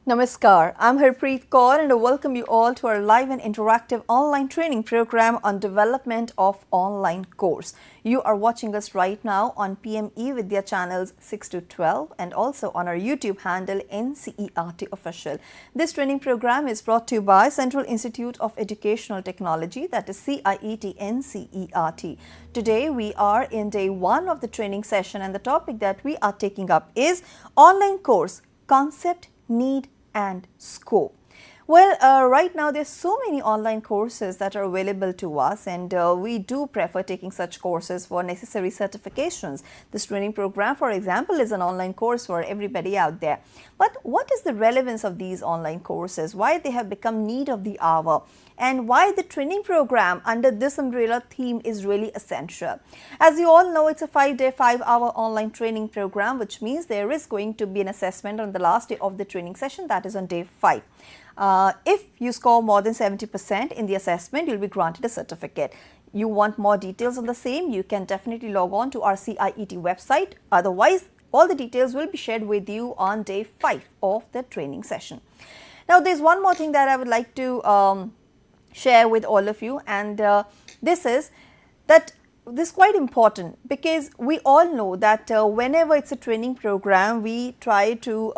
Namaskar, I'm Harpreet Kaur and I welcome you all to our live and interactive online training program on development of online course. You are watching us right now on PM eVidya channels 6 to 12 and also on our YouTube handle NCERT Official. This training program is brought to you by Central Institute of Educational Technology, that is CIET NCERT. Today we are in day 1 of the training session and the topic that we are taking up is online course concept, need and scope. Well, right now there's so many online courses that are available to us and we do prefer taking such courses for necessary certifications. This training program, for example, is an online course for everybody out there. But what is the relevance of these online courses? Why they have become need of the hour? And why the training program under this umbrella theme is really essential. As you all know, it's a 5-day, 5-hour online training program, which means there is going to be an assessment on the last day of the training session, that is on day 5. If you score more than 70% in the assessment, you'll be granted a certificate. You want more details on the same, you can definitely log on to our CIET website. Otherwise, all the details will be shared with you on day 5 of the training session. Now, there's one more thing that I would like to share with all of you, and this is quite important because we all know that whenever it's a training program, we try to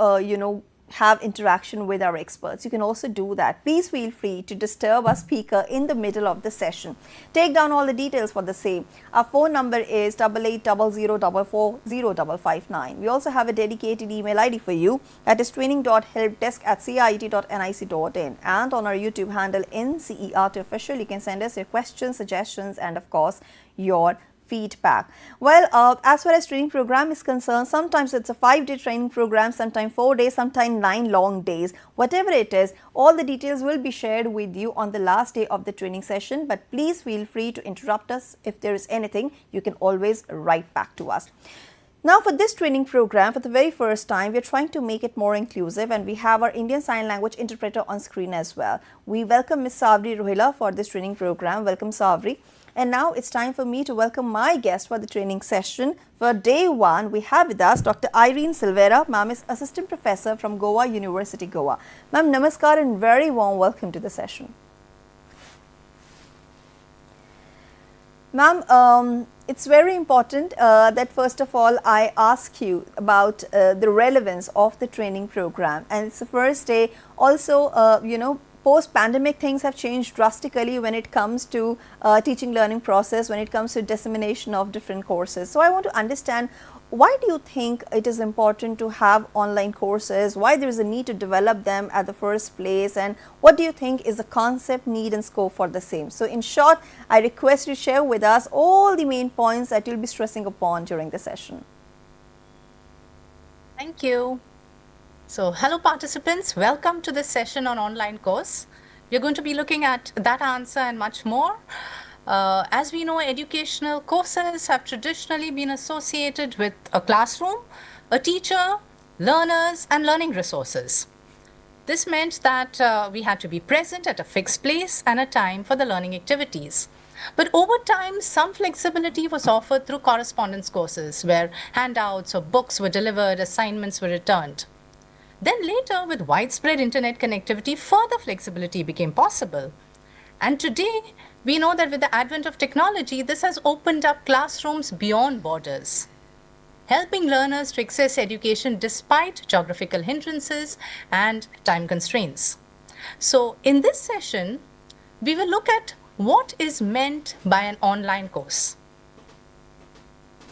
have interaction with our experts. You can also do that. Please feel free to disturb our speaker in the middle of the session. Take down all the details for the same. Our phone number is 8800440559. We also have a dedicated email ID for you, that is training.helpdesk@ciet.nic.in, and on our YouTube handle NCERT Official, you can send us your questions, suggestions and of course your feedback. Well, as far as training program is concerned, sometimes it's a 5-day training program, sometimes 4 days, sometimes 9 long days. Whatever it is, all the details will be shared with you on the last day of the training session, but please feel free to interrupt us. If there is anything, you can always write back to us. Now, for this training program, for the very first time, we are trying to make it more inclusive and we have our Indian Sign Language interpreter on screen as well. We welcome Ms. Savri Rohila for this training program. Welcome, Savri. And now it's time for me to welcome my guest for the training session. For day 1, we have with us Dr. Irene Silveira. Ma'am is Assistant Professor from Goa University, Goa. Ma'am, namaskar and very warm welcome to the session. Ma'am, it's very important that first of all I ask you about the relevance of the training program, and it's the first day. Also, post-pandemic things have changed drastically when it comes to teaching learning process, when it comes to dissemination of different courses. So I want to understand, why do you think it is important to have online courses? Why there is a need to develop them at the first place? And what do you think is the concept, need and scope for the same? So in short, I request you to share with us all the main points that you'll be stressing upon during the session. Thank you. So, hello participants, welcome to this session on online course. We are going to be looking at that answer and much more. As we know, educational courses have traditionally been associated with a classroom, a teacher, learners and learning resources. This meant that we had to be present at a fixed place and a time for the learning activities. But over time, some flexibility was offered through correspondence courses where handouts or books were delivered, assignments were returned. Then later, with widespread internet connectivity, further flexibility became possible. And today, we know that with the advent of technology, this has opened up classrooms beyond borders, helping learners to access education despite geographical hindrances and time constraints. So in this session, we will look at what is meant by an online course.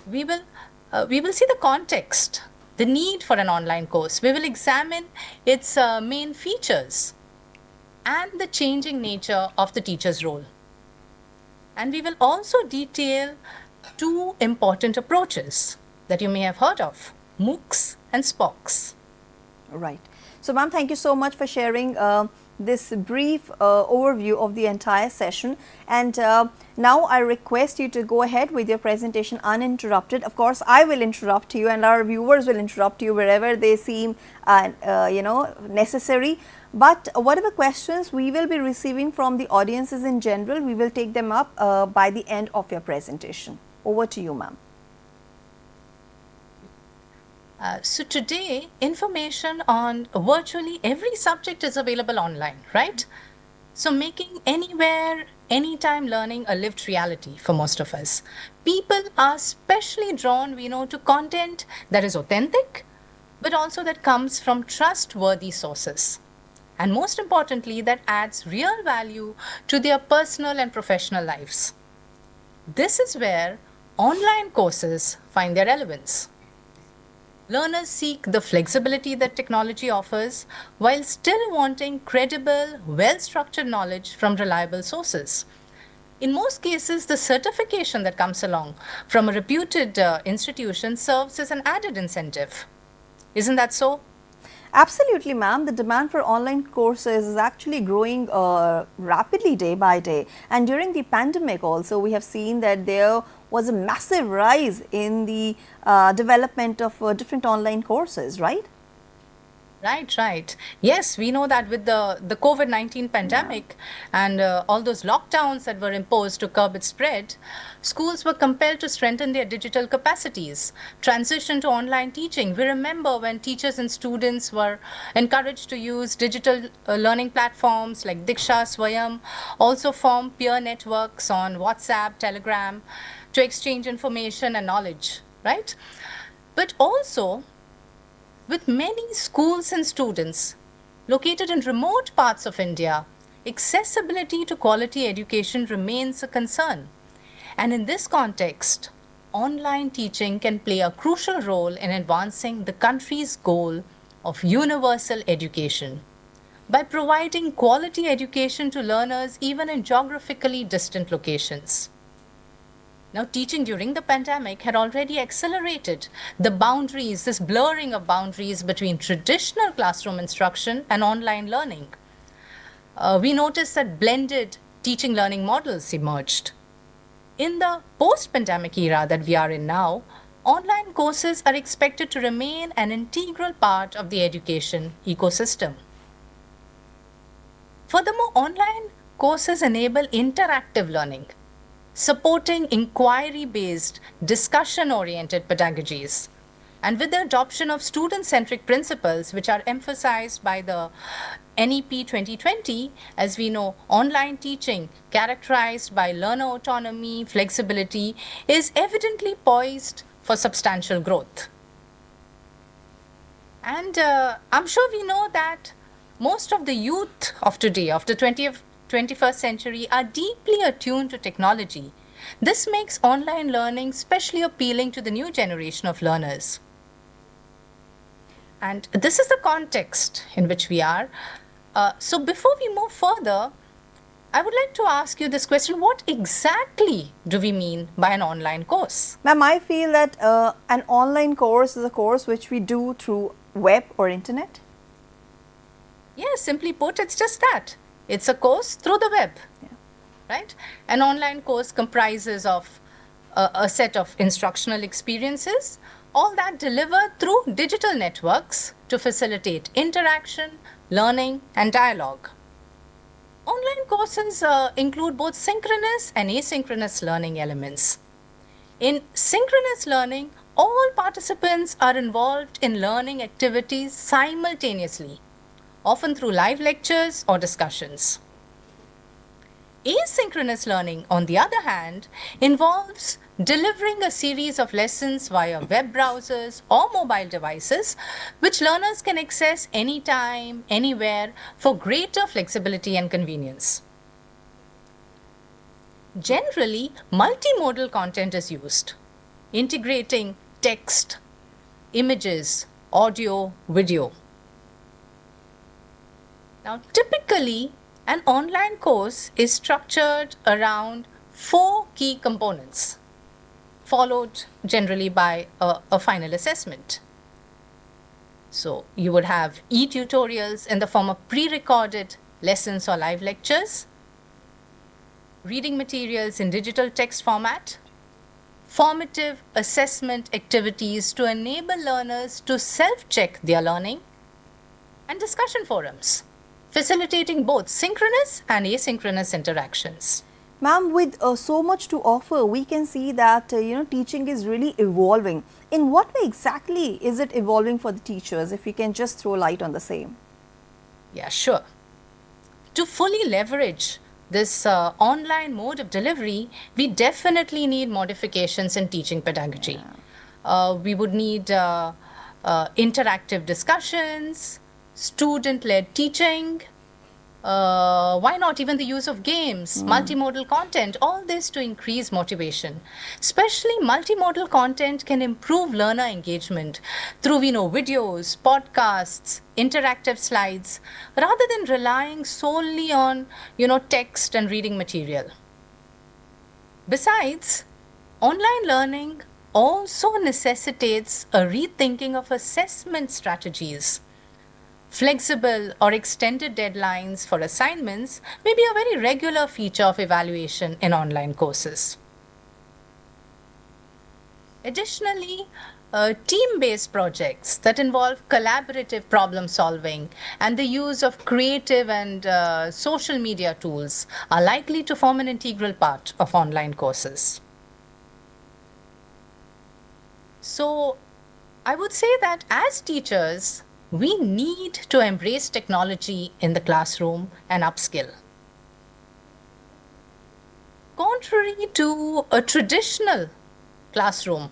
We will see the context, the need for an online course. We will examine its main features and the changing nature of the teacher's role. And we will also detail 2 important approaches that you may have heard of, MOOCs and SPOCs. Right. So, ma'am, thank you so much for sharing this brief overview of the entire session, and now I request you to go ahead with your presentation uninterrupted. Of course, I will interrupt you and our viewers will interrupt you wherever they seem necessary, but whatever questions we will be receiving from the audiences in general, we will take them up by the end of your presentation. Over to you, ma'am. So today, information on virtually every subject is available online, right? So making anywhere, anytime learning a lived reality for most of us. People are specially drawn, we know, to content that is authentic, but also that comes from trustworthy sources. And most importantly, that adds real value to their personal and professional lives. This is where online courses find their relevance. Learners seek the flexibility that technology offers while still wanting credible, well structured knowledge from reliable sources. In most cases, the certification that comes along from a reputed institution serves as an added incentive. Isn't that so? Absolutely, ma'am. The demand for online courses is actually growing rapidly day by day. And during the pandemic also, we have seen that there was a massive rise in the development of different online courses, right? Right, right. Yes, we know that with the COVID-19 pandemic and all those lockdowns that were imposed to curb its spread, schools were compelled to strengthen their digital capacities, transition to online teaching. We remember when teachers and students were encouraged to use digital learning platforms like DIKSHA, Swayam, also form peer networks on WhatsApp, Telegram to exchange information and knowledge, right? But also, with many schools and students located in remote parts of India, accessibility to quality education remains a concern. And in this context, online teaching can play a crucial role in advancing the country's goal of universal education by providing quality education to learners even in geographically distant locations. Now, teaching during the pandemic had already accelerated the boundaries, this blurring of boundaries between traditional classroom instruction and online learning. We noticed that blended teaching learning models emerged. In the post pandemic era that we are in now, online courses are expected to remain an integral part of the education ecosystem. Furthermore, online courses enable interactive learning, supporting inquiry-based, discussion-oriented pedagogies. And with the adoption of student-centric principles, which are emphasized by the NEP 2020, as we know, online teaching characterized by learner autonomy, flexibility, is evidently poised for substantial growth. And I'm sure we know that most of the youth of today, of the 21st century, are deeply attuned to technology. This makes online learning especially appealing to the new generation of learners. And this is the context in which we are. So before we move further, I would like to ask you this question. What exactly do we mean by an online course? Ma'am, I feel that an online course is a course which we do through web or internet. Yes, simply put, it's just that. It's a course through the web, right? An online course comprises of a set of instructional experiences, all that delivered through digital networks to facilitate interaction, learning, and dialogue. Online courses include both synchronous and asynchronous learning elements. In synchronous learning, all participants are involved in learning activities simultaneously, often through live lectures or discussions. Asynchronous learning, on the other hand, involves delivering a series of lessons via web browsers or mobile devices, which learners can access anytime, anywhere, for greater flexibility and convenience. Generally, multimodal content is used, integrating text, images, audio, video. Now, typically, an online course is structured around 4 key components, followed generally by a final assessment. So, you would have e-tutorials in the form of pre-recorded lessons or live lectures, reading materials in digital text format, formative assessment activities to enable learners to self-check their learning, and discussion forums, facilitating both synchronous and asynchronous interactions. Ma'am, with so much to offer, we can see that teaching is really evolving. In what way exactly is it evolving for the teachers? If you can just throw light on the same. Yeah, sure. To fully leverage this online mode of delivery, we definitely need modifications in teaching pedagogy. We would need interactive discussions, student-led teaching, why not even the use of games, multimodal content, all this to increase motivation. Especially multimodal content can improve learner engagement through, videos, podcasts, interactive slides, rather than relying solely on, text and reading material. Besides, online learning also necessitates a rethinking of assessment strategies. Flexible or extended deadlines for assignments may be a very regular feature of evaluation in online courses. Additionally, team-based projects that involve collaborative problem solving and the use of creative and social media tools are likely to form an integral part of online courses. So, I would say that as teachers, we need to embrace technology in the classroom and upskill. Contrary to a traditional classroom,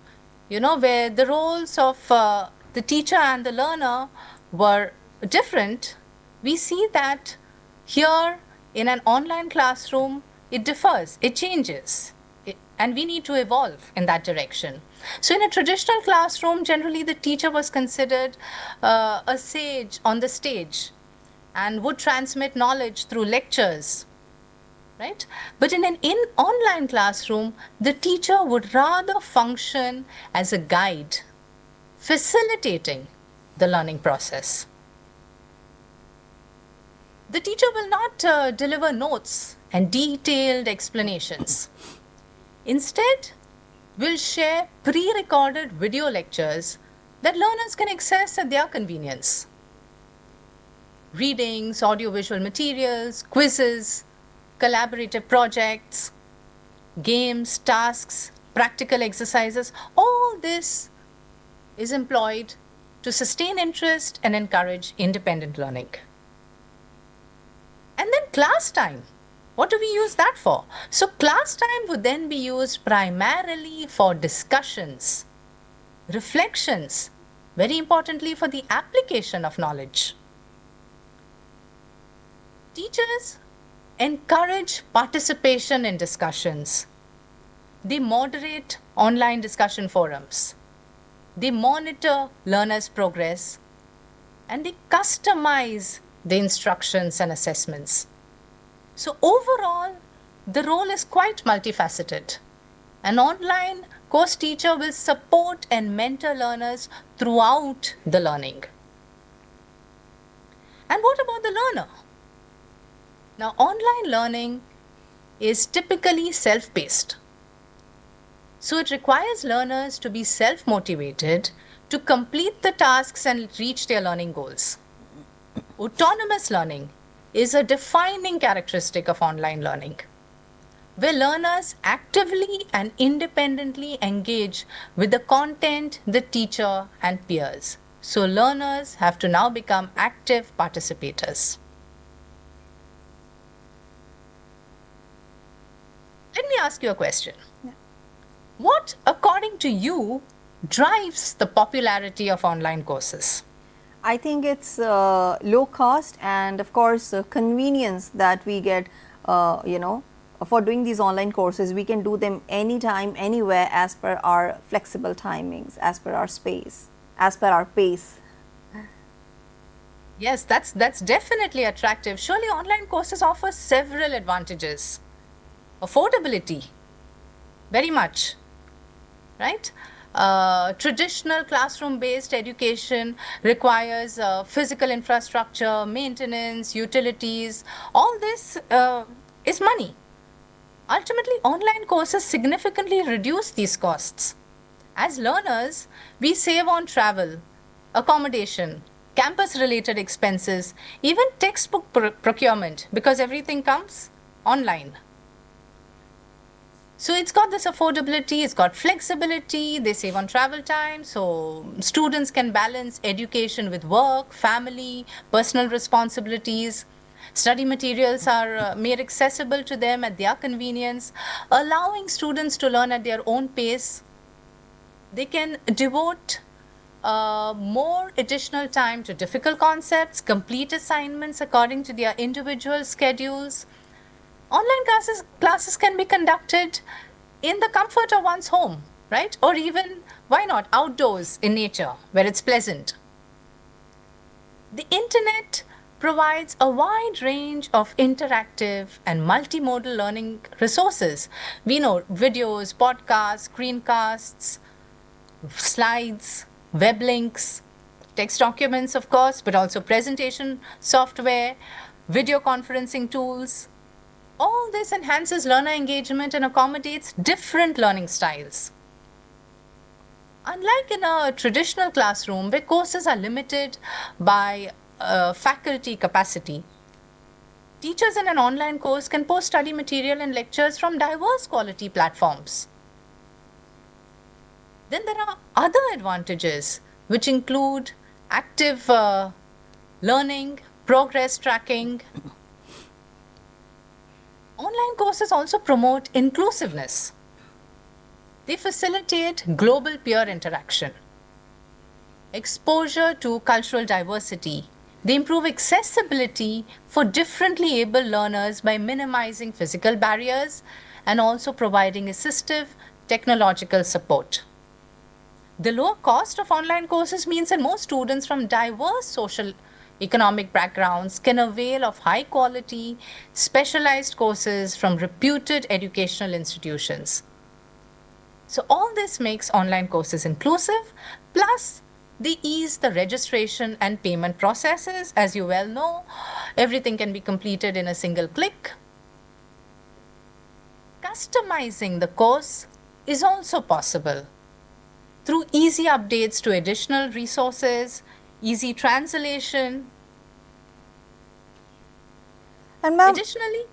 where the roles of the teacher and the learner were different, we see that here in an online classroom, it differs, it changes, and we need to evolve in that direction. So in a traditional classroom, generally the teacher was considered a sage on the stage and would transmit knowledge through lectures, right? But in an online classroom, the teacher would rather function as a guide, facilitating the learning process. The teacher will not deliver notes and detailed explanations. Instead, will share pre-recorded video lectures that learners can access at their convenience. Readings, audiovisual materials, quizzes, collaborative projects, games, tasks, practical exercises, all this is employed to sustain interest and encourage independent learning. And then class time. What do we use that for? So class time would then be used primarily for discussions, reflections, very importantly for the application of knowledge. Teachers encourage participation in discussions. They moderate online discussion forums. They monitor learners' progress, and they customize the instructions and assessments. So overall, the role is quite multifaceted. An online course teacher will support and mentor learners throughout the learning. And what about the learner? Now, online learning is typically self-paced. So it requires learners to be self-motivated to complete the tasks and reach their learning goals. Autonomous learning is a defining characteristic of online learning, where learners actively and independently engage with the content, the teacher, and peers. So learners have to now become active participators. Let me ask you a question. Yeah. What, according to you, drives the popularity of online courses? I think it's low cost and of course convenience that we get, for doing these online courses. We can do them anytime, anywhere as per our flexible timings, as per our space, as per our pace. Yes, that's definitely attractive. Surely online courses offer several advantages. Affordability, very much, right? Traditional classroom-based education requires physical infrastructure, maintenance, utilities. All this is money. Ultimately, online courses significantly reduce these costs. As learners, we save on travel, accommodation, campus-related expenses, even textbook procurement, because everything comes online. So it's got this affordability, it's got flexibility, they save on travel time, so students can balance education with work, family, personal responsibilities. Study materials are made accessible to them at their convenience, allowing students to learn at their own pace. They can devote more additional time to difficult concepts, complete assignments according to their individual schedules. Online classes can be conducted in the comfort of one's home, right? Or even, why not, outdoors in nature where it's pleasant. The internet provides a wide range of interactive and multimodal learning resources. We know videos, podcasts, screencasts, slides, web links, text documents, of course, but also presentation software, video conferencing tools. All this enhances learner engagement and accommodates different learning styles. Unlike in a traditional classroom where courses are limited by faculty capacity, teachers in an online course can post study material and lectures from diverse quality platforms. Then there are other advantages which include active learning, progress tracking. Online courses also promote inclusiveness. They facilitate global peer interaction, exposure to cultural diversity. They improve accessibility for differently able learners by minimizing physical barriers and also providing assistive technological support. The lower cost of online courses means that most students from diverse social economic backgrounds can avail of high quality, specialized courses from reputed educational institutions. So all this makes online courses inclusive, plus they ease the registration and payment processes. As you well know, everything can be completed in a single click. Customizing the course is also possible through easy updates to additional resources, easy translation. And ma'am, Additionally,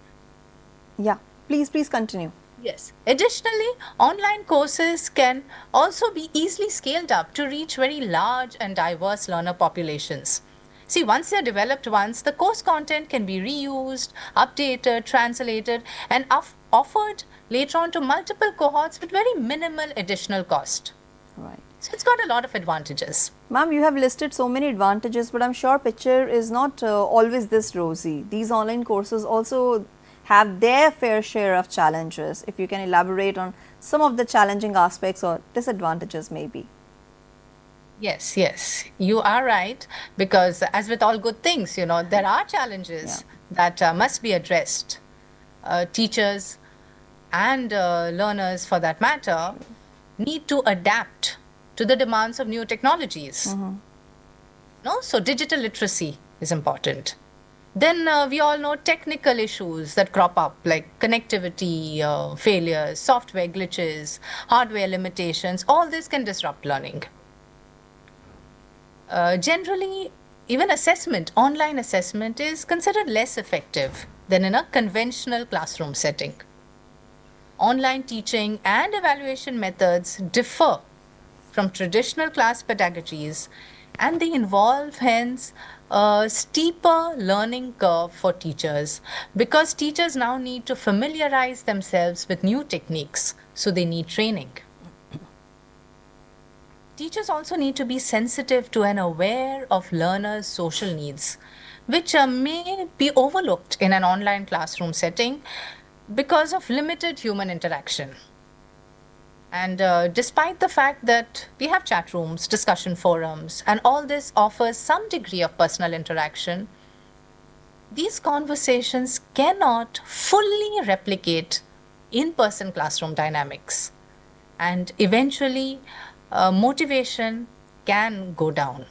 yeah, please continue. yes. Additionally, online courses can also be easily scaled up to reach very large and diverse learner populations. See, once they're developed once, the course content can be reused, updated, translated, and offered later on to multiple cohorts with very minimal additional cost. Right. So it's got a lot of advantages. Ma'am, you have listed so many advantages, but I'm sure picture is not always this rosy. These online courses also have their fair share of challenges. If you can elaborate on some of the challenging aspects or disadvantages maybe. Yes, you are right, because as with all good things, there are challenges that must be addressed. Teachers and learners, for that matter, need to adapt to the demands of new technologies. No? So digital literacy is important. Then we all know technical issues that crop up, like connectivity failures, software glitches, hardware limitations. All this can disrupt learning. Generally, even online assessment is considered less effective than in a conventional classroom setting. Online teaching and evaluation methods differ from traditional class pedagogies, and they involve hence a steeper learning curve for teachers, because teachers now need to familiarize themselves with new techniques, so they need training. Teachers also need to be sensitive to and aware of learners' social needs, which may be overlooked in an online classroom setting because of limited human interaction. And despite the fact that we have chat rooms, discussion forums, and all this offers some degree of personal interaction, these conversations cannot fully replicate in-person classroom dynamics. And eventually, motivation can go down.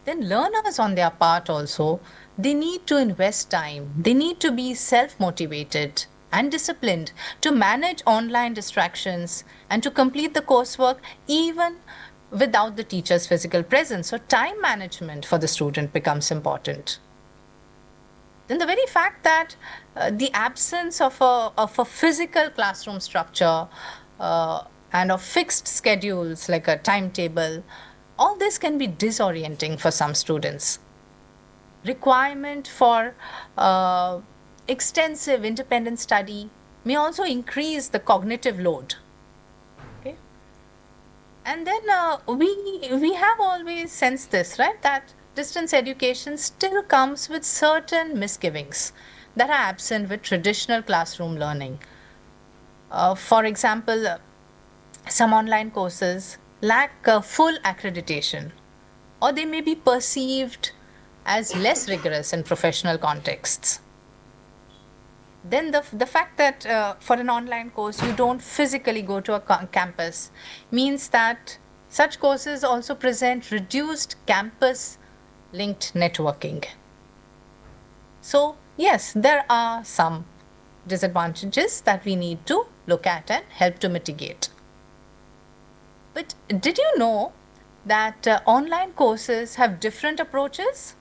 Then learners on their part also, they need to invest time. They need to be self-motivated and disciplined to manage online distractions and to complete the coursework even without the teacher's physical presence. So time management for the student becomes important. then the very fact that the absence of a physical classroom structure and of fixed schedules like a timetable, all this can be disorienting for some students. Requirement for extensive independent study may also increase the cognitive load. Okay, and then we have always sensed this, right? That distance education still comes with certain misgivings that are absent with traditional classroom learning. For example, some online courses lack full accreditation, or they may be perceived as less rigorous in professional contexts. Then the fact that for an online course you don't physically go to a campus means that such courses also present reduced campus linked networking. So yes, there are some disadvantages that we need to look at and help to mitigate. But did you know that online courses have different approaches?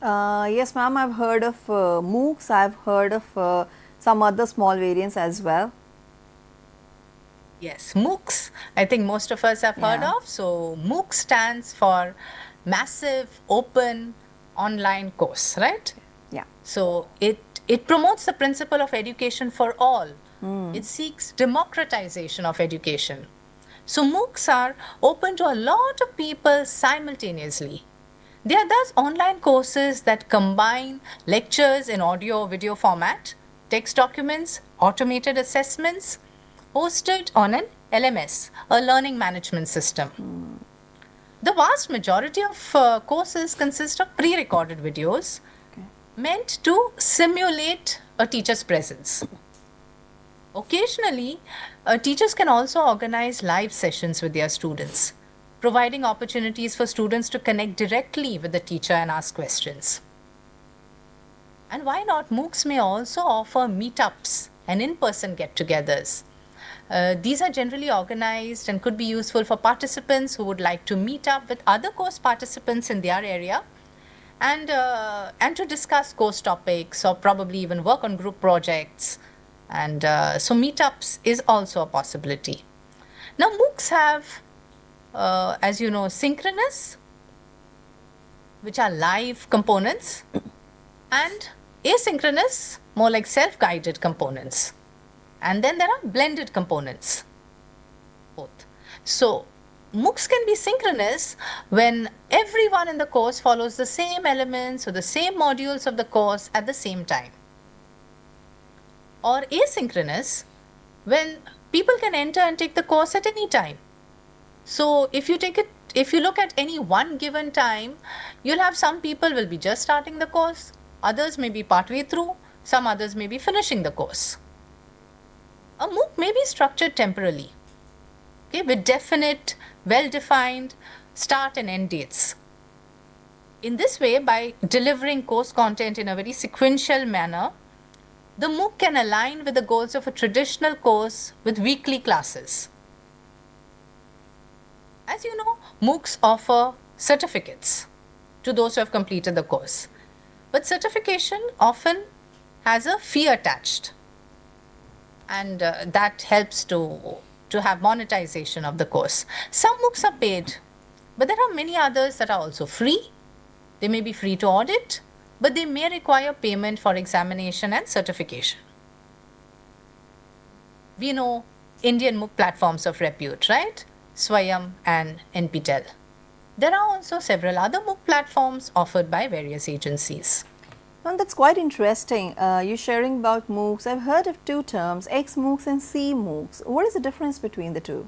Yes, ma'am, I've heard of MOOCs, I've heard of some other small variants as well. Yes, MOOCs, I think most of us have heard of. So MOOC stands for Massive Open Online Course, right? Yeah. So it promotes the principle of education for all. It seeks democratization of education. So MOOCs are open to a lot of people simultaneously. They are thus online courses that combine lectures in audio video format, text documents, automated assessments, hosted on an LMS, a learning management system. The vast majority of courses consist of pre-recorded videos meant to simulate a teacher's presence. Occasionally, teachers can also organize live sessions with their students, providing opportunities for students to connect directly with the teacher and ask questions. And why not? MOOCs may also offer meetups and in-person get-togethers. These are generally organized and could be useful for participants who would like to meet up with other course participants in their area and to discuss course topics or probably even work on group projects. And so meetups is also a possibility. Now MOOCs have, as you know, synchronous, which are live components, and asynchronous, more like self-guided components. And then there are blended components, both. So MOOCs can be synchronous when everyone in the course follows the same elements or the same modules of the course at the same time. Or asynchronous when people can enter and take the course at any time. So if you look at any one given time, you'll have some people will be just starting the course, others may be partway through, some others may be finishing the course. A MOOC may be structured temporally, okay, with definite, well-defined start and end dates. In this way, by delivering course content in a very sequential manner, the MOOC can align with the goals of a traditional course with weekly classes. As you know, MOOCs offer certificates to those who have completed the course. But certification often has a fee attached. And that helps to have monetization of the course. Some MOOCs are paid, but there are many others that are also free. They may be free to audit, but they may require payment for examination and certification. We know Indian MOOC platforms of repute, right? Swayam and NPTEL. There are also several other MOOC platforms offered by various agencies. Well, that's quite interesting. You're sharing about MOOCs. I've heard of two terms, X-MOOCs and C-MOOCs. What is the difference between the two?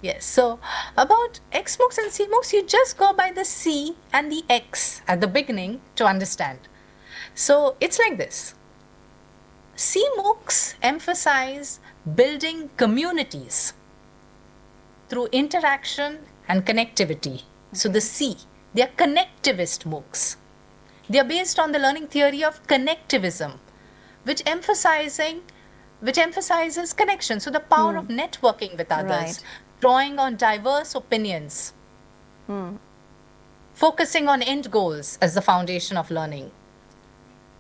Yes, so about X-MOOCs and C-MOOCs, you just go by the C and the X at the beginning to understand. So it's like this. C-MOOCs emphasize building communities through interaction and connectivity. So the C, they are connectivist MOOCs. They are based on the learning theory of connectivism, which emphasizes connection. So the power of networking with others, drawing on diverse opinions. focusing on end goals as the foundation of learning.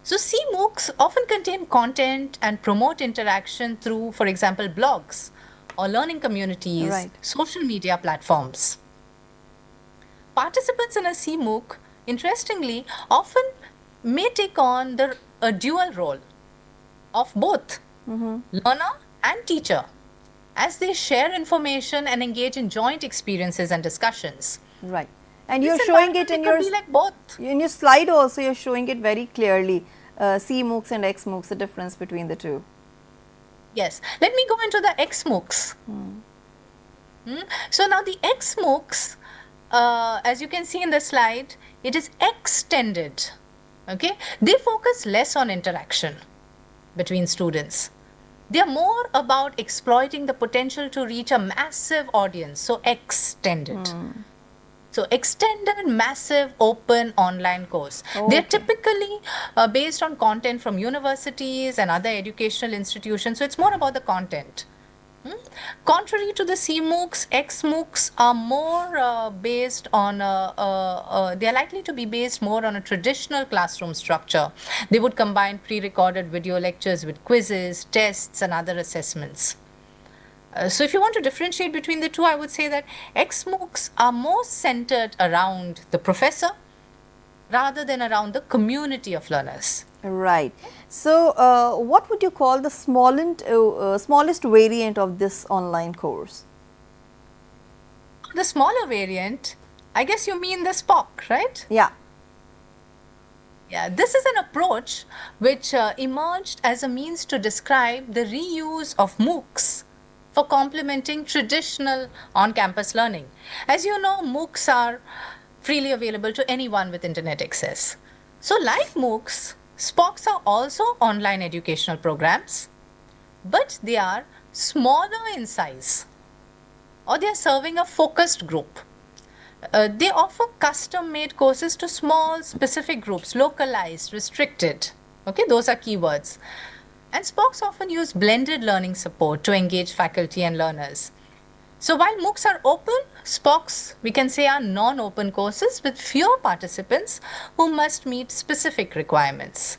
So C-MOOCs often contain content and promote interaction through, for example, blogs or learning communities, Right. social media platforms. Participants in a C-MOOC, interestingly, often may take on a dual role of both learner and teacher as they share information and engage in joint experiences and discussions. Right. And This you're showing it environment could be like both. in your slide also, you're showing it very clearly, C-MOOCs and X-MOOCs, the difference between the two. Yes. Let me go into the X-MOOCs. So now the X-MOOCs, as you can see in the slide, it is extended. Okay. They focus less on interaction between students. They are more about exploiting the potential to reach a massive audience. So extended. So extended, massive, open online course. They're typically based on content from universities and other educational institutions. So it's more about the content. Contrary to the C-MOOCs, X-MOOCs are more based on, they are likely to be based more on a traditional classroom structure. They would combine pre-recorded video lectures with quizzes, tests, and other assessments. So if you want to differentiate between the two, I would say that X-MOOCs are more centered around the professor rather than around the community of learners. Right. So, what would you call the smallest variant of this online course? The smaller variant, I guess you mean the SPOC, right? Yeah. Yeah, this is an approach which emerged as a means to describe the reuse of MOOCs for complementing traditional on-campus learning. As you know, MOOCs are freely available to anyone with internet access. So like MOOCs, SPOCs are also online educational programs, but they are smaller in size, or they are serving a focused group. They offer custom-made courses to small, specific groups, localized, restricted. Okay, those are keywords. And SPOCs often use blended learning support to engage faculty and learners. So while MOOCs are open, SPOCs, we can say, are non-open courses with fewer participants who must meet specific requirements.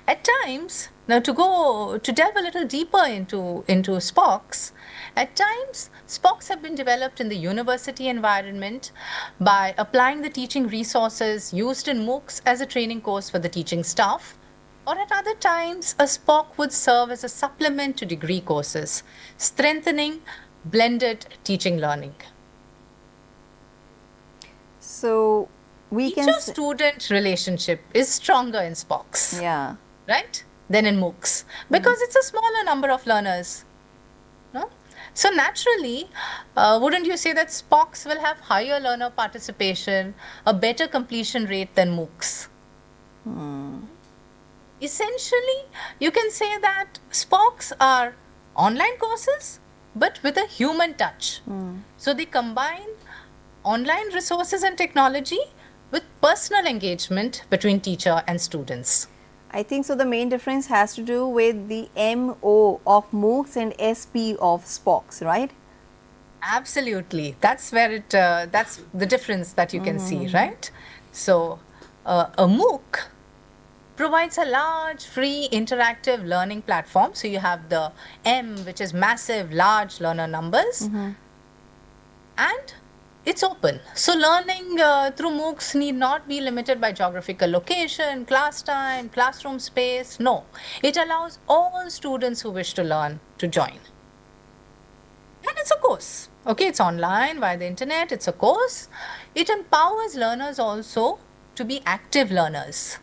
At times, now to delve a little deeper into SPOCs, at times SPOCs have been developed in the university environment by applying the teaching resources used in MOOCs as a training course for the teaching staff, or at other times a SPOC would serve as a supplement to degree courses, strengthening blended teaching learning. So, we can Teacher-student relationship is stronger in SPOCs. Yeah. Right? Than in MOOCs, because it's a smaller number of learners. No? So naturally, wouldn't you say that SPOCs will have higher learner participation, a better completion rate than MOOCs? Essentially, you can say that SPOCs are online courses, but with a human touch. So they combine online resources and technology with personal engagement between teacher and students. I think so. The main difference has to do with the MO of MOOCs and SP of SPOCs, right? Absolutely. That's where that's the difference that you can see, right? So a MOOC provides a large, free, interactive learning platform. So you have the M, which is massive, large learner numbers, and it's open. So learning through MOOCs need not be limited by geographical location, class time, classroom space. No, it allows all students who wish to learn to join. And it's a course. Okay, it's online via the internet. It's a course. It empowers learners also to be active learners.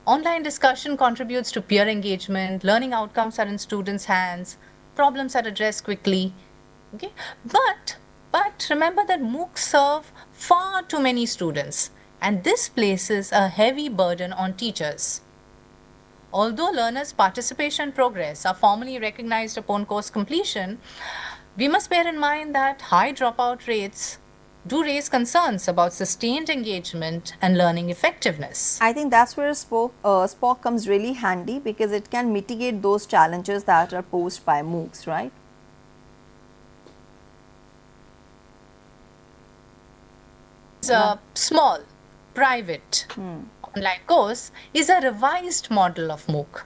Online discussion contributes to peer engagement. Learning outcomes are in students' hands. Problems are addressed quickly. Okay, but remember that MOOCs serve far too many students, and this places a heavy burden on teachers. Although learners' participation and progress are formally recognized upon course completion, we must bear in mind that high dropout rates do raise concerns about sustained engagement and learning effectiveness. I think that's where SPOC comes really handy, because it can mitigate those challenges that are posed by MOOCs, right? small, private online course is a revised model of MOOC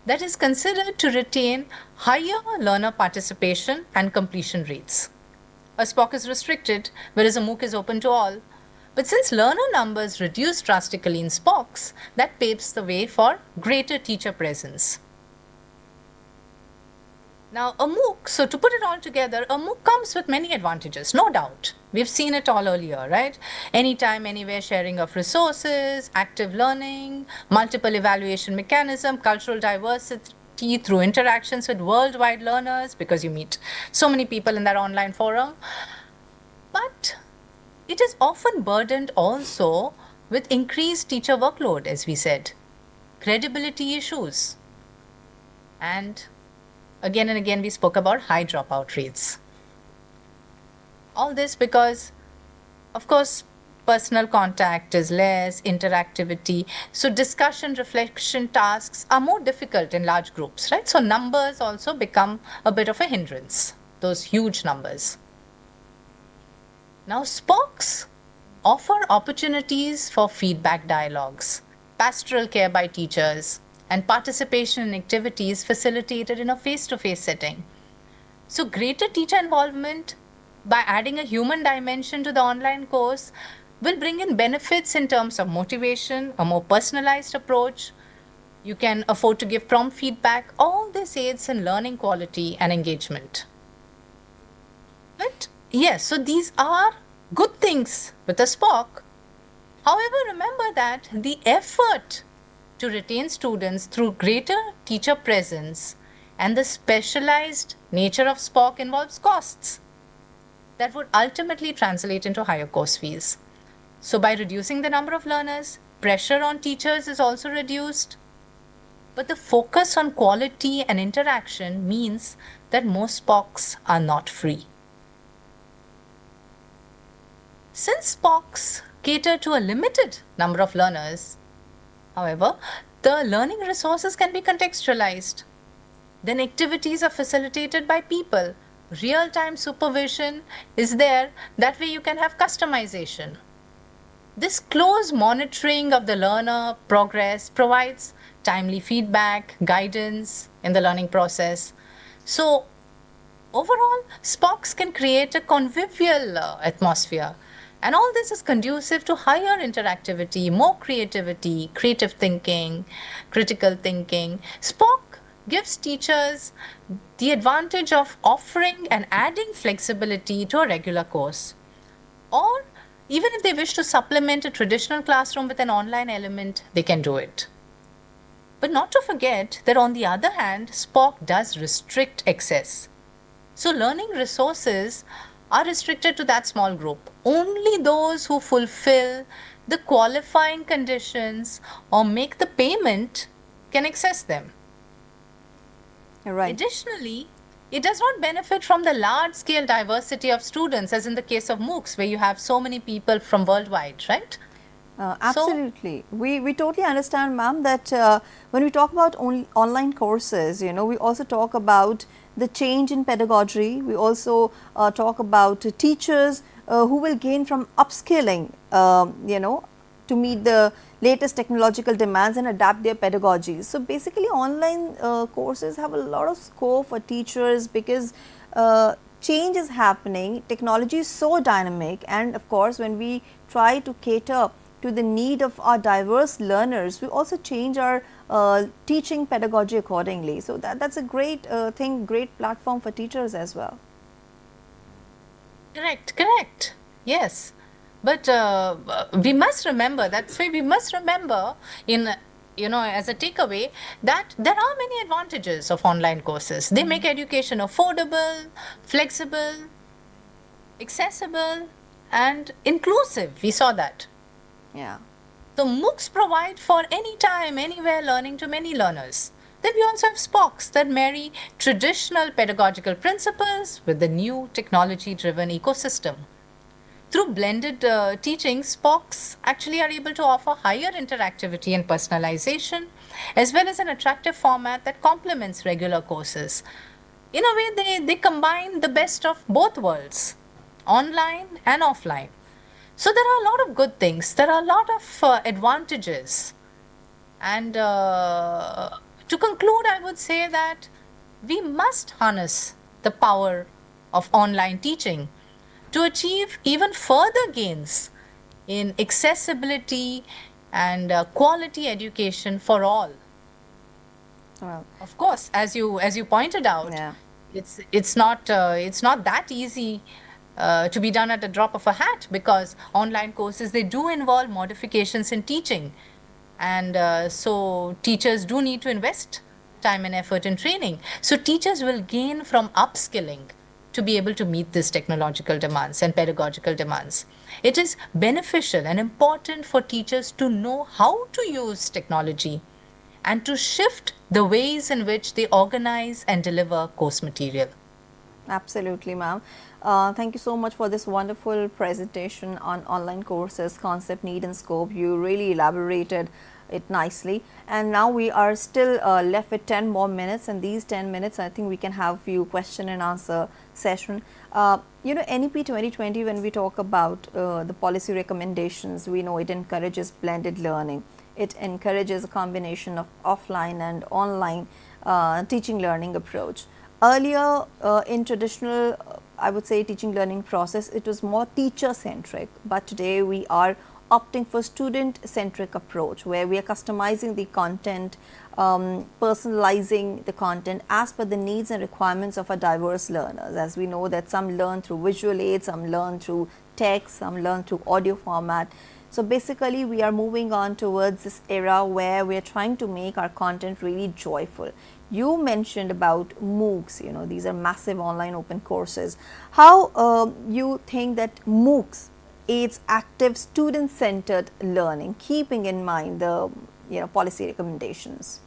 that is considered to retain higher learner participation and completion rates. A SPOC is restricted, whereas a MOOC is open to all. But since learner numbers reduce drastically in SPOCs, that paves the way for greater teacher presence. Now, a MOOC, so to put it all together, a MOOC comes with many advantages, no doubt. We've seen it all earlier, right? Anytime, anywhere sharing of resources, active learning, multiple evaluation mechanism, cultural diversity through interactions with worldwide learners, because you meet so many people in that online forum. But it is often burdened also with increased teacher workload, as we said, credibility issues, and again and again we spoke about high dropout rates. All this because, of course, personal contact is less, interactivity. So discussion, reflection tasks are more difficult in large groups, right? So numbers also become a bit of a hindrance, those huge numbers. Now, SPOCs offer opportunities for feedback dialogues, pastoral care by teachers, and participation in activities facilitated in a face-to-face setting. So greater teacher involvement by adding a human dimension to the online course will bring in benefits in terms of motivation, a more personalized approach. You can afford to give prompt feedback. All this aids in learning quality and engagement. But yes, so these are good things with a SPOC. However, remember that the effort to retain students through greater teacher presence and the specialized nature of SPOC involves costs that would ultimately translate into higher course fees. So by reducing the number of learners, pressure on teachers is also reduced. But the focus on quality and interaction means that most SPOCs are not free. Since SPOCs cater to a limited number of learners, however, the learning resources can be contextualized. Then activities are facilitated by people. Real-time supervision is there. That way you can have customization. This close monitoring of the learner progress provides timely feedback, guidance in the learning process. So overall, SPOCs can create a convivial atmosphere. And all this is conducive to higher interactivity, more creativity, creative thinking, critical thinking. SPOC gives teachers the advantage of offering and adding flexibility to a regular course. Or even if they wish to supplement a traditional classroom with an online element, they can do it. But not to forget that on the other hand, SPOC does restrict access. So learning resources are restricted to that small group. Only those who fulfill the qualifying conditions or make the payment can access them. Right. Additionally, it does not benefit from the large-scale diversity of students, as in the case of MOOCs, where you have so many people from worldwide, right? Absolutely. We totally understand, ma'am, that when we talk about online courses, you know, we also talk about the change in pedagogy. We also talk about teachers who will gain from upskilling, you know, to meet the latest technological demands and adapt their pedagogies. So basically online courses have a lot of scope for teachers because change is happening, technology is so dynamic, and of course when we try to cater to the need of our diverse learners, we also change our teaching pedagogy accordingly. So that's a great thing, great platform for teachers as well. Correct. Yes. But we must remember, that's why we must remember in, you know, as a takeaway, that there are many advantages of online courses. They make education affordable, flexible, accessible, and inclusive. We saw that. Yeah. So MOOCs provide for anytime, anywhere learning to many learners. Then we also have SPOCs that marry traditional pedagogical principles with the new technology-driven ecosystem. Through blended teaching, SPOCs actually are able to offer higher interactivity and personalization, as well as an attractive format that complements regular courses. In a way, they combine the best of both worlds, online and offline. So there are a lot of good things. There are a lot of advantages. And to conclude, I would say that we must harness the power of online teaching to achieve even further gains in accessibility and quality education for all. Well, Of course, as you pointed out, yeah. it's not that easy to be done at the drop of a hat, because online courses, they do involve modifications in teaching, and so teachers do need to invest time and effort in training. So teachers will gain from upskilling to be able to meet these technological demands and pedagogical demands. It is beneficial and important for teachers to know how to use technology and to shift the ways in which they organize and deliver course material. Absolutely, ma'am. Thank you so much for this wonderful presentation on online courses, concept, need and scope. You really elaborated it nicely. And now we are still left with 10 more minutes, and these 10 minutes I think we can have few question and answer session. You know, NEP 2020, when we talk about the policy recommendations, we know it encourages blended learning. It encourages a combination of offline and online teaching learning approach. Earlier in traditional, I would say, teaching learning process, it was more teacher centric, but today we are opting for student centric approach, where we are customizing the content, personalizing the content as per the needs and requirements of our diverse learners. As we know that some learn through visual aids, some learn through text, some learn through audio format. So basically we are moving on towards this era where we are trying to make our content really joyful. You mentioned about MOOCs, you know, these are massive online open courses. How you think that MOOCs aids active student-centered learning, keeping in mind the policy recommendations?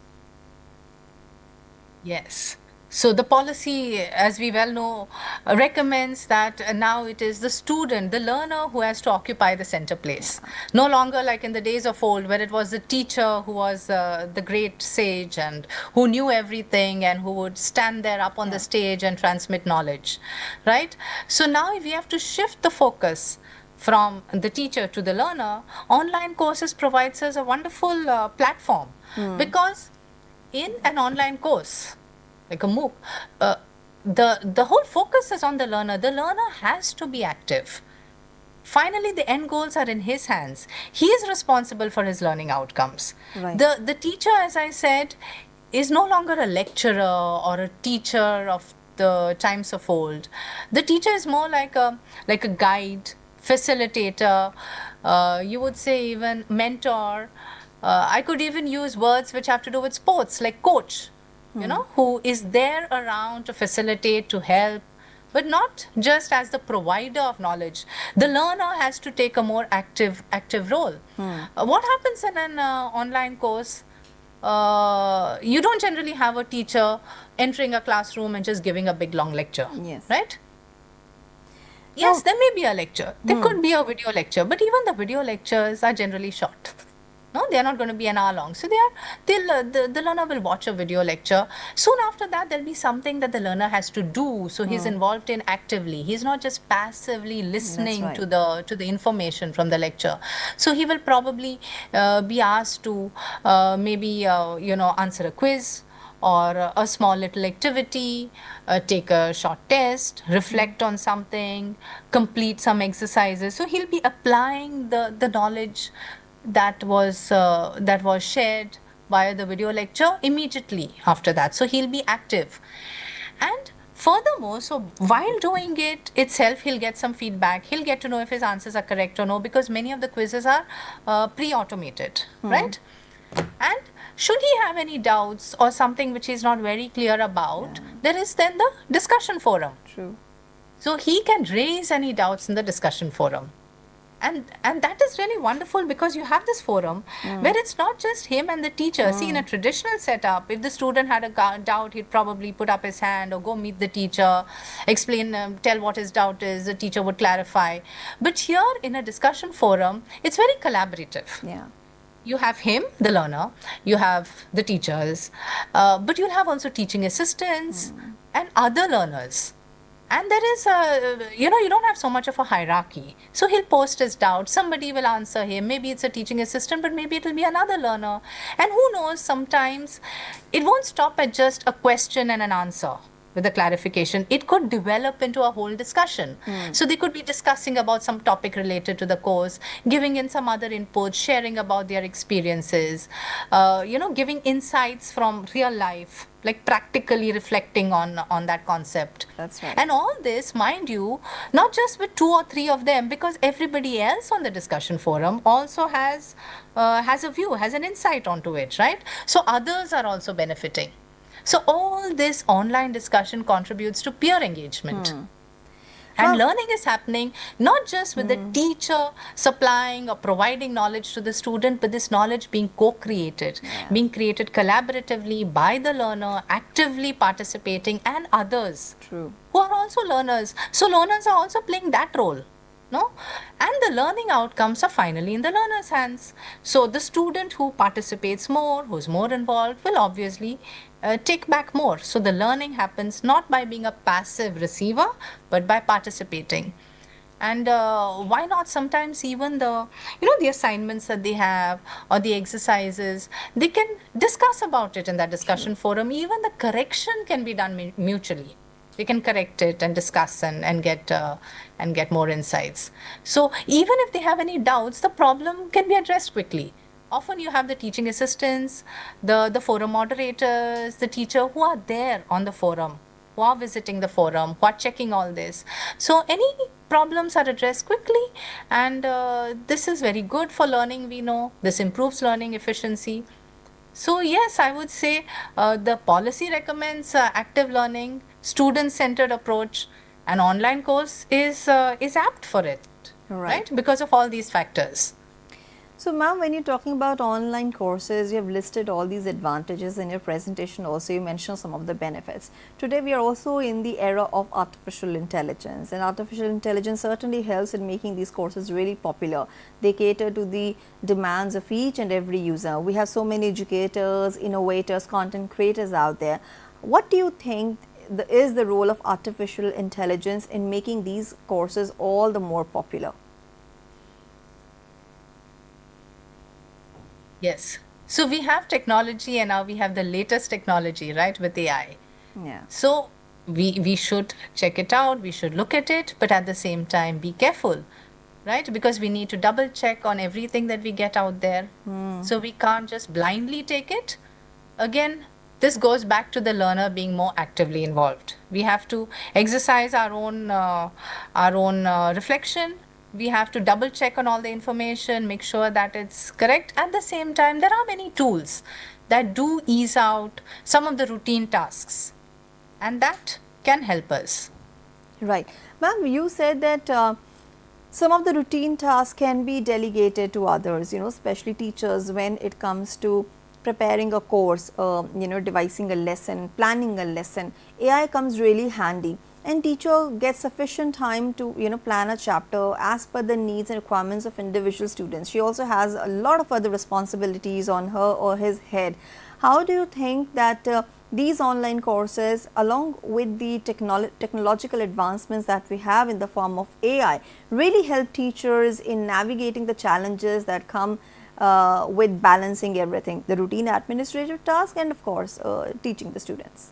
Yes. So the policy, as we well know, recommends that now it is the student, the learner, who has to occupy the center place. No longer like in the days of old, where it was the teacher who was the great sage and who knew everything and who would stand there up on the stage and transmit knowledge, right? So now we have to shift the focus from the teacher to the learner. Online courses provides us a wonderful platform, because in an online course, like a MOOC, the whole focus is on the learner. The learner has to be active. Finally, the end goals are in his hands. He is responsible for his learning outcomes. Right. The teacher, as I said, is no longer a lecturer or a teacher of the times of old. The teacher is more like a guide, facilitator, you would say even mentor. I could even use words which have to do with sports, like coach, you know, who is there around to facilitate, to help, but not just as the provider of knowledge. The learner has to take a more active role. What happens in an online course? You don't generally have a teacher entering a classroom and just giving a big long lecture, Yes. right? Yes, there may be a lecture. There could be a video lecture, but even the video lectures are generally short. No, they are not going to be an hour long. So the learner will watch a video lecture. Soon after that, there'll be something that the learner has to do. So he's involved in actively. He's not just passively listening right. to the information from the lecture. So he will probably be asked to maybe answer a quiz, or a small little activity, take a short test, reflect on something, complete some exercises. So he'll be applying the knowledge that was shared via the video lecture immediately after that. So he'll be active. And furthermore, so while doing it itself, he'll get some feedback. He'll get to know if his answers are correct or no, because many of the quizzes are pre-automated, right? And should he have any doubts or something which he's not very clear about, there is then the discussion forum. True. So he can raise any doubts in the discussion forum. And that is really wonderful, because you have this forum where it's not just him and the teacher. See, in a traditional setup, if the student had a doubt, he'd probably put up his hand or go meet the teacher, explain, tell what his doubt is, the teacher would clarify. But here in a discussion forum, it's very collaborative. Yeah. You have him, the learner, you have the teachers, but you'll have also teaching assistants and other learners. And there is you don't have so much of a hierarchy. So he'll post his doubt. Somebody will answer him. Maybe it's a teaching assistant, but maybe it'll be another learner. And who knows, sometimes it won't stop at just a question and an answer with a clarification. It could develop into a whole discussion. So they could be discussing about some topic related to the course, giving in some other inputs, sharing about their experiences, giving insights from real life, like practically reflecting on that concept. That's right. And all this, mind you, not just with 2 or 3 of them, because everybody else on the discussion forum also has a view, has an insight onto it, right? So others are also benefiting. So all this online discussion contributes to peer engagement. And learning is happening not just with the teacher supplying or providing knowledge to the student, but this knowledge being co-created, being created collaboratively by the learner, actively participating, and others True. who are also learners. So learners are also playing that role. No? And the learning outcomes are finally in the learner's hands. So the student who participates more, who's more involved, will obviously take back more. So the learning happens not by being a passive receiver, but by participating. And why not sometimes even the assignments that they have or the exercises, they can discuss about it in that discussion forum. Even the correction can be done mutually. They can correct it and discuss and get more insights. So even if they have any doubts, the problem can be addressed quickly. Often you have the teaching assistants, the forum moderators, the teacher who are there on the forum, who are visiting the forum, who are checking all this. So any problems are addressed quickly, and this is very good for learning, we know. This improves learning efficiency. So yes, I would say the policy recommends active learning, student-centered approach. An online course is apt for it, right? Because of all these factors. So ma'am, when you're talking about online courses, you have listed all these advantages in your presentation. Also, you mentioned some of the benefits. Today, we are also in the era of artificial intelligence, and artificial intelligence certainly helps in making these courses really popular. They cater to the demands of each and every user. We have so many educators, innovators, content creators out there. What do you think is the role of artificial intelligence in making these courses all the more popular? Yes. So we have technology, and now we have the latest technology, right, with AI. Yeah. So we should check it out, we should look at it, but at the same time be careful, right? Because we need to double check on everything that we get out there. So we can't just blindly take it. Again, this goes back to the learner being more actively involved. We have to exercise our own reflection. We have to double check on all the information, make sure that it's correct. At the same time, there are many tools that do ease out some of the routine tasks, and that can help us. Right. Ma'am, you said that some of the routine tasks can be delegated to others, especially teachers when it comes to preparing a course, devising a lesson, planning a lesson. AI comes really handy. And teacher gets sufficient time to plan a chapter as per the needs and requirements of individual students. She also has a lot of other responsibilities on her or his head. How do you think that these online courses, along with the technological advancements that we have in the form of AI, really help teachers in navigating the challenges that come with balancing everything, the routine administrative task and of course teaching the students?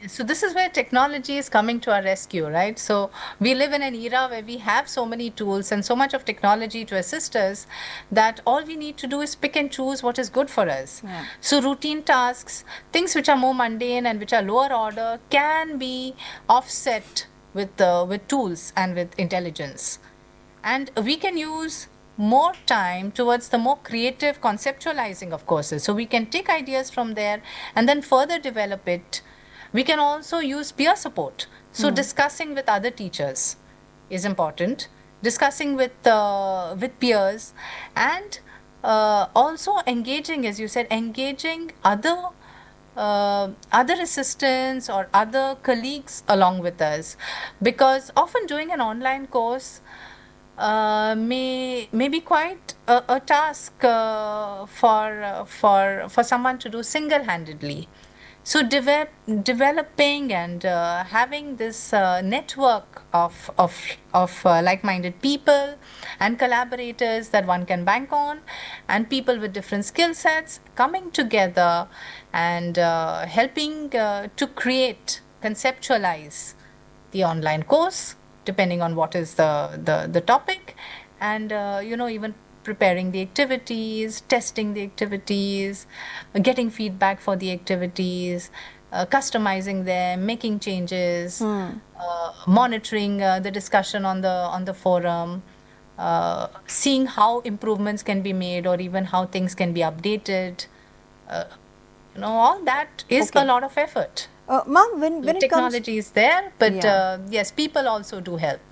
So this is where technology is coming to our rescue, right? So we live in an era where we have so many tools and so much of technology to assist us that all we need to do is pick and choose what is good for us. Yeah. So routine tasks, things which are more mundane and which are lower order, can be offset with tools and with intelligence. And we can use more time towards the more creative conceptualizing of courses. So we can take ideas from there and then further develop it. We can also use peer support. So discussing with other teachers is important. Discussing with peers, and also engaging, as you said, engaging other assistants or other colleagues along with us, because often doing an online course may be quite a task for someone to do single-handedly. So developing and having this network of like-minded people and collaborators that one can bank on, and people with different skill sets coming together and helping to create, conceptualize the online course, depending on what is the topic, and even preparing the activities, testing the activities, getting feedback for the activities, customizing them, making changes, monitoring the discussion on the forum, seeing how improvements can be made or even how things can be updated. Uh, all that is a Okay. lot of effort. Ma'am, when it comes, Technology is there, but yeah. yes, people also do help.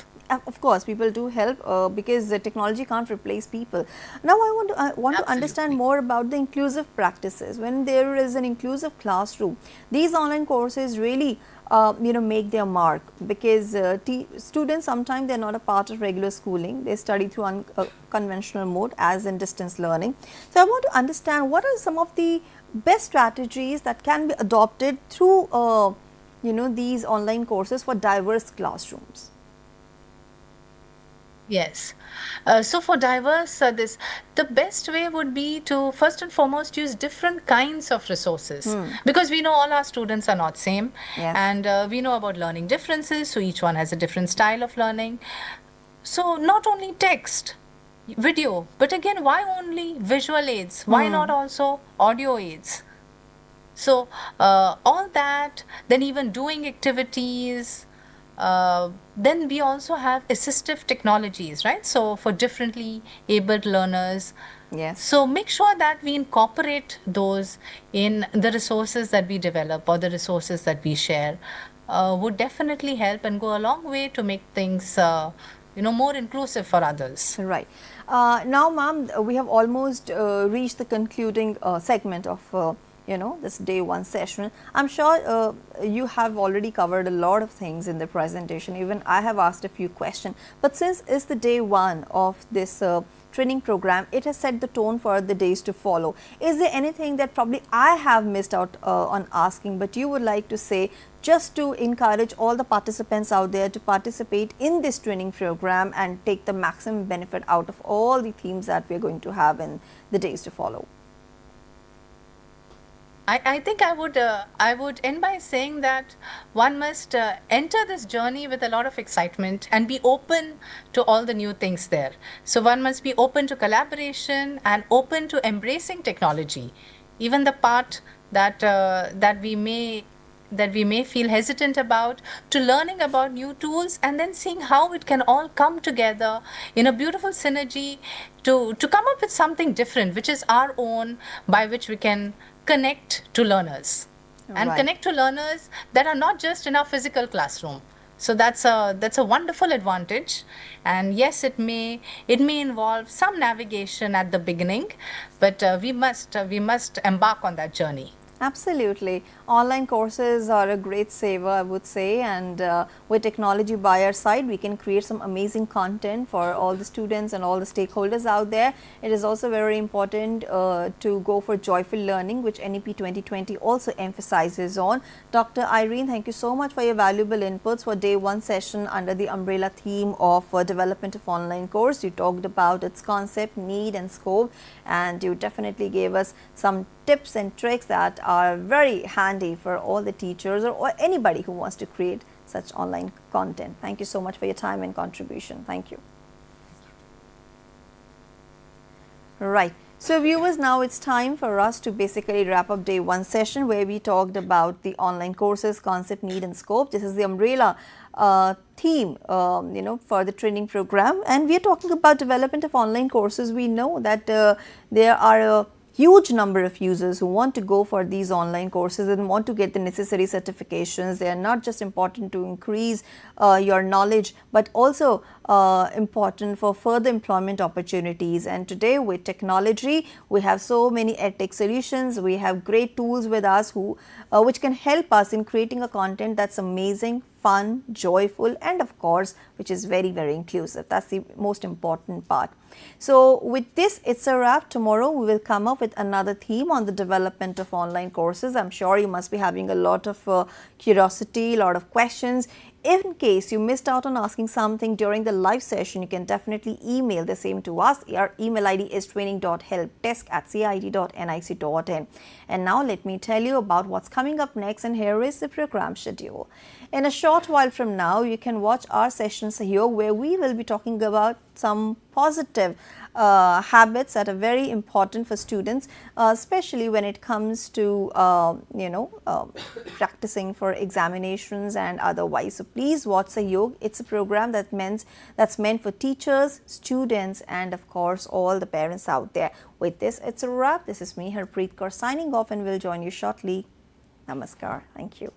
Of course, people do help because the technology can't replace people. Now, I want to understand Absolutely. more about the inclusive practices. When there is an inclusive classroom, these online courses really make their mark, because students sometimes they're not a part of regular schooling. They study through unconventional mode, as in distance learning. So, I want to understand what are some of the best strategies that can be adopted through these online courses for diverse classrooms. Yes. So for diverse, the best way would be to first and foremost use different kinds of resources, because we know all our students are not same, Yes. and we know about learning differences. So each one has a different style of learning. So not only text, video, but again, why only visual aids? Why not also audio aids? So all that, then even doing activities. Then we also have assistive technologies, right? So for differently abled learners. Yes. So make sure that we incorporate those in the resources that we develop or the resources that we share. Would definitely help and go a long way to make things, more inclusive for others. Right. Now, ma'am, we have almost reached the concluding segment of this day one session. I'm sure you have already covered a lot of things in the presentation. Even I have asked a few questions. But since it's the day one of this training program, it has set the tone for the days to follow. Is there anything that probably I have missed out on asking, but you would like to say, just to encourage all the participants out there to participate in this training program and take the maximum benefit out of all the themes that we are going to have in the days to follow? I think I would end by saying that one must enter this journey with a lot of excitement and be open to all the new things there. So one must be open to collaboration and open to embracing technology, even the part that we may feel hesitant about, to learning about new tools and then seeing how it can all come together in a beautiful synergy to come up with something different, which is our own, by which we can connect to learners and Right. connect to learners that are not just in our physical classroom. So that's a wonderful advantage. And yes, it may involve some navigation at the beginning, but we must embark on that journey. Absolutely. Online courses are a great saver, I would say, and with technology by our side, we can create some amazing content for all the students and all the stakeholders out there. It is also very important to go for joyful learning, which NEP 2020 also emphasizes on. Dr. Irene, thank you so much for your valuable inputs for day one session under the umbrella theme of development of online course. You talked about its concept, need and scope, and you definitely gave us some tips and tricks that are very handy for all the teachers or anybody who wants to create such online content. Thank you so much for your time and contribution. Thank you. Right. So viewers, now it's time for us to basically wrap up day one session where we talked about the online courses, concept, need and scope. This is the umbrella theme, for the training program, and we are talking about development of online courses. We know that there are a huge number of users who want to go for these online courses and want to get the necessary certifications. They are not just important to increase your knowledge, but also important for further employment opportunities. And today with technology, we have so many edtech solutions. We have great tools with us which can help us in creating a content that's amazing, fun, joyful, and of course, which is very, very inclusive. That's the most important part. So with this, it's a wrap. Tomorrow we will come up with another theme on the development of online courses. I'm sure you must be having a lot of curiosity, a lot of questions. In case you missed out on asking something during the live session, you can definitely email the same to us. Our email ID is training.helpdesk@cit.nic.in. And now let me tell you about what's coming up next, and here is the program schedule. In a short while from now, you can watch our sessions here where we will be talking about some positive habits that are very important for students, especially when it comes to practicing for examinations and otherwise. So please watch Sahyog. It's a program that's meant for teachers, students, and of course all the parents out there. With this, it's a wrap. This is me, Harpreet Kaur, signing off, and we'll join you shortly. Namaskar. Thank you.